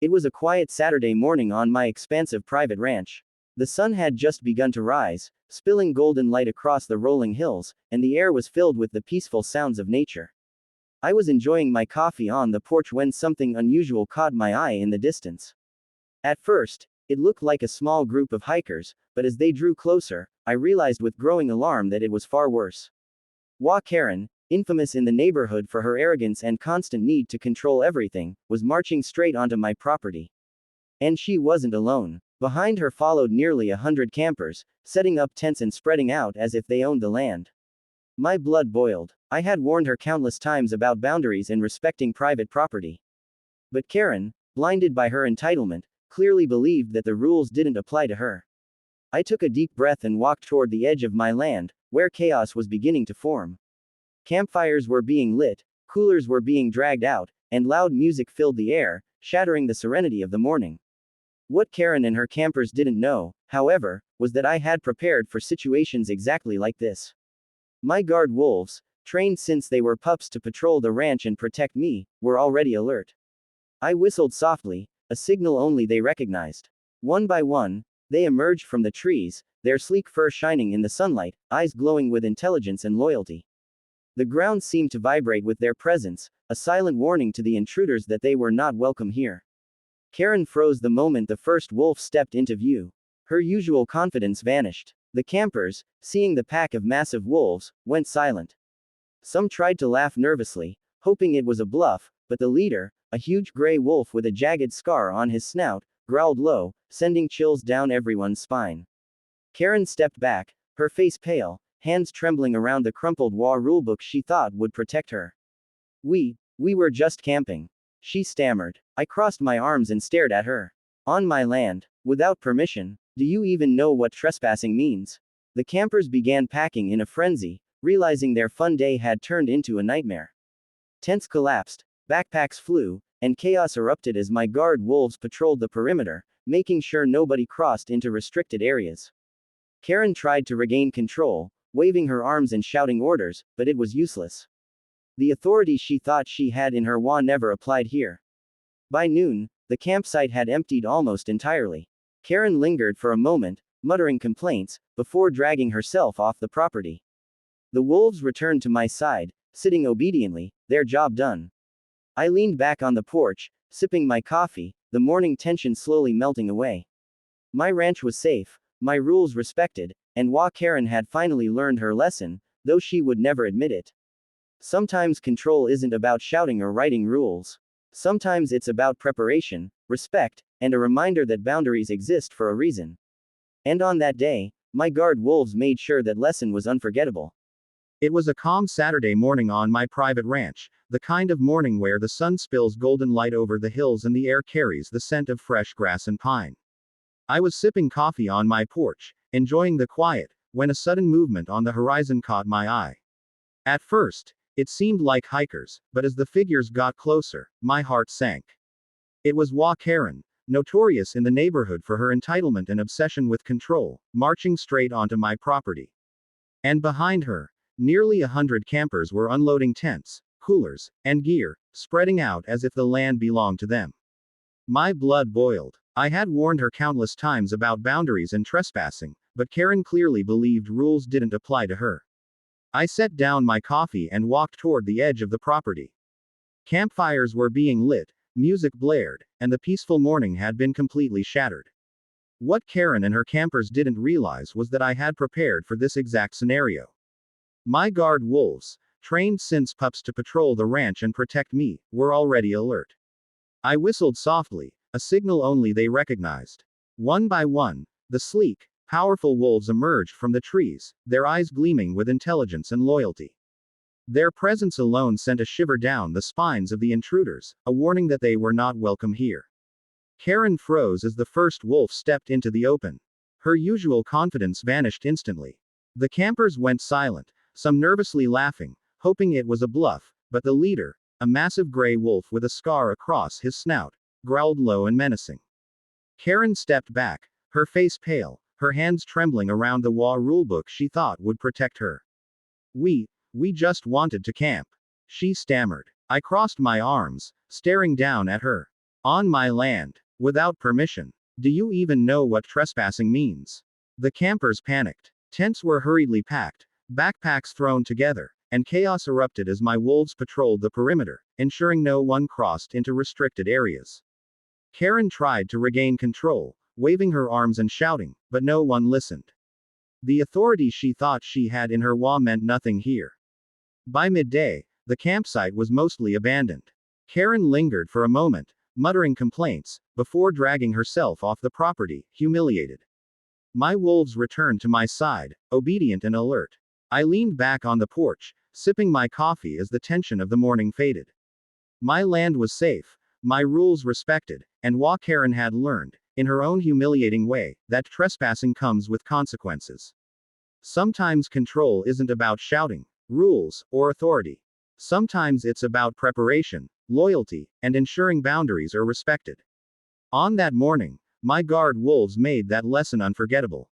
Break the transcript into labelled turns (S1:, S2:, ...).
S1: It was a quiet Saturday morning on my expansive private ranch. The sun had just begun to rise, spilling golden light across the rolling hills, and the air was filled with the peaceful sounds of nature. I was enjoying my coffee on the porch when something unusual caught my eye in the distance. At first, it looked like a small group of hikers, but as they drew closer, I realized with growing alarm that it was far worse. HOA Karen, infamous in the neighborhood for her arrogance and constant need to control everything, was marching straight onto my property. And she wasn't alone. Behind her followed nearly 100 campers, setting up tents and spreading out as if they owned the land. My blood boiled. I had warned her countless times about boundaries and respecting private property. But Karen, blinded by her entitlement, clearly believed that the rules didn't apply to her. I took a deep breath and walked toward the edge of my land, where chaos was beginning to form. Campfires were being lit, coolers were being dragged out, and loud music filled the air, shattering the serenity of the morning. What Karen and her campers didn't know, however, was that I had prepared for situations exactly like this. My guard wolves, trained since they were pups to patrol the ranch and protect me, were already alert. I whistled softly, a signal only they recognized. One by one, they emerged from the trees, their sleek fur shining in the sunlight, eyes glowing with intelligence and loyalty. The ground seemed to vibrate with their presence, a silent warning to the intruders that they were not welcome here. Karen froze the moment the first wolf stepped into view. Her usual confidence vanished. The campers, seeing the pack of massive wolves, went silent. Some tried to laugh nervously, hoping it was a bluff, but the leader, a huge gray wolf with a jagged scar on his snout, growled low, sending chills down everyone's spine. Karen stepped back, her face pale, hands trembling around the crumpled HOA rulebook she thought would protect her. We were just camping. She stammered. I crossed my arms and stared at her. On my land, without permission. Do you even know what trespassing means? The campers began packing in a frenzy, realizing their fun day had turned into a nightmare. Tents collapsed, backpacks flew, and chaos erupted as my guard wolves patrolled the perimeter, making sure nobody crossed into restricted areas. Karen tried to regain control, waving her arms and shouting orders, but it was useless. The authority she thought she had in her HOA never applied here. By noon, the campsite had emptied almost entirely. Karen lingered for a moment, muttering complaints, before dragging herself off the property. The wolves returned to my side, sitting obediently, their job done. I leaned back on the porch, sipping my coffee, the morning tension slowly melting away. My ranch was safe, my rules respected, and HOA Karen had finally learned her lesson, though she would never admit it. Sometimes control isn't about shouting or writing rules. Sometimes it's about preparation, respect, and a reminder that boundaries exist for a reason. And on that day, my guard wolves made sure that lesson was unforgettable.
S2: It was a calm Saturday morning on my private ranch, the kind of morning where the sun spills golden light over the hills and the air carries the scent of fresh grass and pine. I was sipping coffee on my porch, enjoying the quiet, when a sudden movement on the horizon caught my eye. At first, it seemed like hikers, but as the figures got closer, my heart sank. It was HOA Karen, notorious in the neighborhood for her entitlement and obsession with control, marching straight onto my property. And behind her, nearly 100 campers were unloading tents, coolers, and gear, spreading out as if the land belonged to them. My blood boiled. I had warned her countless times about boundaries and trespassing, but Karen clearly believed rules didn't apply to her. I set down my coffee and walked toward the edge of the property. Campfires were being lit, music blared, and the peaceful morning had been completely shattered. What Karen and her campers didn't realize was that I had prepared for this exact scenario. My guard wolves, trained since pups to patrol the ranch and protect me, were already alert. I whistled softly, a signal only they recognized. One by one, the sleek, powerful wolves emerged from the trees, their eyes gleaming with intelligence and loyalty. Their presence alone sent a shiver down the spines of the intruders, a warning that they were not welcome here. Karen froze as the first wolf stepped into the open. Her usual confidence vanished instantly. The campers went silent, some nervously laughing, hoping it was a bluff, but the leader, a massive gray wolf with a scar across his snout, growled low and menacing. Karen stepped back, her face pale, her hands trembling around the HOA rulebook she thought would protect her. We just wanted to camp. She stammered. I crossed my arms, staring down at her. On my land. Without permission. Do you even know what trespassing means? The campers panicked. Tents were hurriedly packed, backpacks thrown together, and chaos erupted as my wolves patrolled the perimeter, ensuring no one crossed into restricted areas. Karen tried to regain control, waving her arms and shouting, but no one listened. The authority she thought she had in her HOA meant nothing here. By midday, the campsite was mostly abandoned. Karen lingered for a moment, muttering complaints, before dragging herself off the property, humiliated. My wolves returned to my side, obedient and alert. I leaned back on the porch, sipping my coffee as the tension of the morning faded. My land was safe, my rules respected, and HOA Karen had learned, in her own humiliating way, that trespassing comes with consequences. Sometimes control isn't about shouting, rules, or authority. Sometimes it's about preparation, loyalty, and ensuring boundaries are respected. On that morning, my guard wolves made that lesson unforgettable.